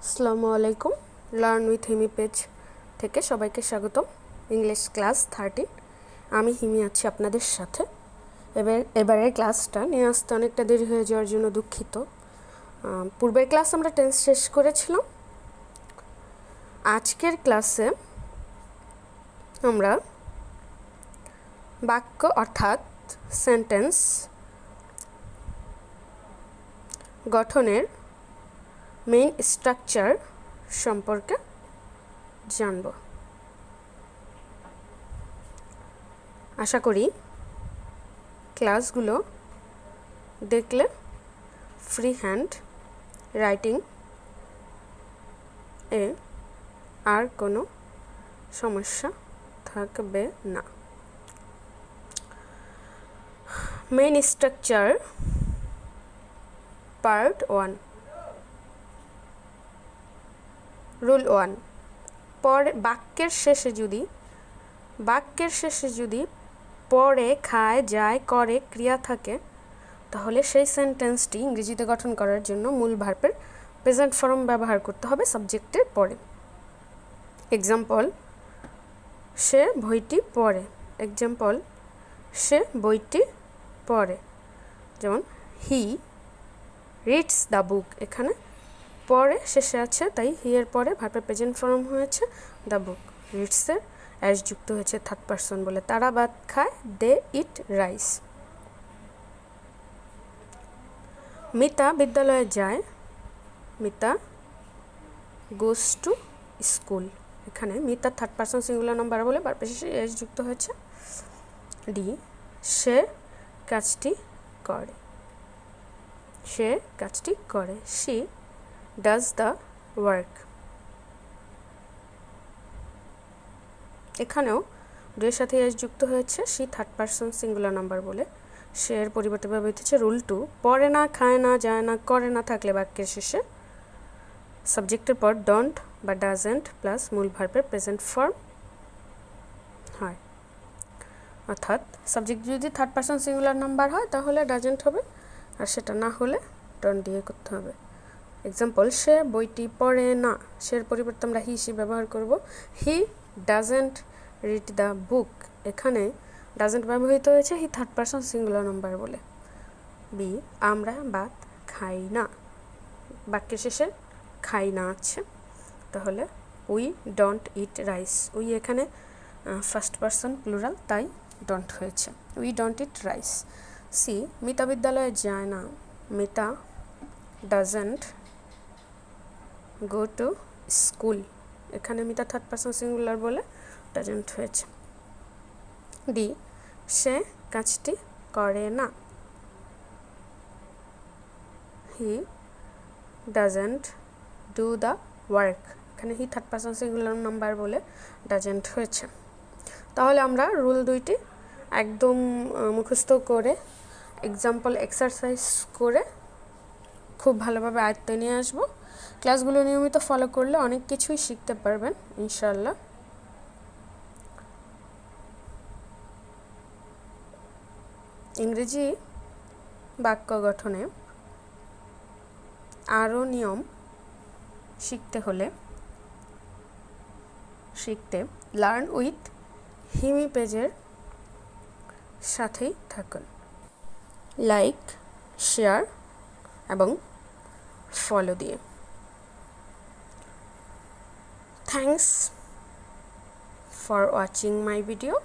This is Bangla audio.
আসসালামু আলাইকুম। লার্ন উইথ হিমি পেজ থেকে সবাইকে স্বাগতম। ইংলিশ ক্লাস 13 আমি হিমি আছি আপনাদের সাথে। এবারের ক্লাসটা নিয়ে আসতে অনেকটা দেরি হয়ে যাওয়ার জন্য দুঃখিত। পূর্বের ক্লাস আমরা টেন্স শেষ করেছিলাম। আজকের ক্লাসে আমরা বাক্য অর্থাৎ সেন্টেন্স গঠনের মেইন স্ট্রাকচার সম্পর্কে জানব। আশা করি ক্লাসগুলো দেখলে ফ্রি হ্যান্ড রাইটিং এ আর কোনো সমস্যা থাকবে না। Main structure part 1। রুল 1, পরে বাক্যের শেষে যদি পড়ে, খায়, যায়, করে ক্রিয়া থাকে তাহলে সেই সেন্টেন্সটি ইংরেজিতে গঠন করার জন্য মূল ভার্বের প্রেজেন্ট ফর্ম ব্যবহার করতে হবে সাবজেক্টের পরে। এক্সাম্পল, সে বইটি পড়ে। সে বইটি পড়ে। যেমন হি রিডস দ্য বুক। এখানে পরে শেষে আছে, তাই হি এর পরে ভার্বের প্রেজেন্ট ফর্ম হয়েছে দ্য বুক। রিডসের অ্যাস যুক্ত হয়েছে থার্ড পারসন বলে। তারা ভাত খায়, দে ইট রাইস। মিতা বিদ্যালয়ে যায়। Mita goes to school. এখানে Mita third person singular number বলে ভার্বের শেষে অ্যাস যুক্ত হয়েছে। ডি, সে কাজটি করে। She does the work. এখানেও দুয়ের সাথে এস যুক্ত হয়েছে। She third person singular number বলে সে এর পরিবর্তে ব্যবহৃত হচ্ছে রুল 2। পড়ে না, খায় না, যায় না, করে না থাকলে বাক্যের শেষে সাবজেক্টের পর ডোন্ট বা ডাজেন্ট প্লাস মূল ভার্বের প্রেজেন্ট ফর্ম হয়। অর্থাৎ সাবজেক্ট যদি থার্ড পারসন সিঙ্গুলার নাম্বার হয় তাহলে ডাজেন্ট হবে, আর সেটা না হলে ডোন্ট দিয়ে করতে হবে। এক্সাম্পল, সে বইটি পড়ে না। সের পরিবর্তে আমরা হি ব্যবহার করব। He doesn't read the book. এখানে ডাজেন্ট ব্যবহৃত হয়েছে হি থার্ড পারসন সিঙ্গুলার নাম্বার বলে। বি, আমরা ভাত খাই না। বাক্যের শেষে খাই না আছে, তাহলে we don't eat rice. We এখানে ফার্স্ট পারসন প্লুরাল, তাই ডোন্ট হয়েছে। We don't eat rice. C, Mita বিদ্যালয়ে যায় না। Mita doesn't go to school. এখানে মিতা থার্ড পারসন সিঙ্গুলার বলে ডাজেন্ট হয়েছে। ডি, সে কাজটি করে না। He doesn't do the work. এখানে he third person singular number বলে ডাজেন্ট হয়েছে। তাহলে আমরা রুল 2টি একদম মুখস্থ করে এক্সাম্পল এক্সারসাইজ করে খুব ভালোভাবে আয়ত্তে নিয়ে আসবো। ক্লাসগুলো নিয়মিত ফলো করলে অনেক কিছুই শিখতে পারবেন ইনশাআল্লাহ। ইংরেজি বাক্য গঠনে আরও নিয়ম শিখতে লার্ন উইথ হিমি পেজের সাথেই থাকুন। লাইক, শেয়ার এবং ফলো দিয়ে। Thanks for watching my video.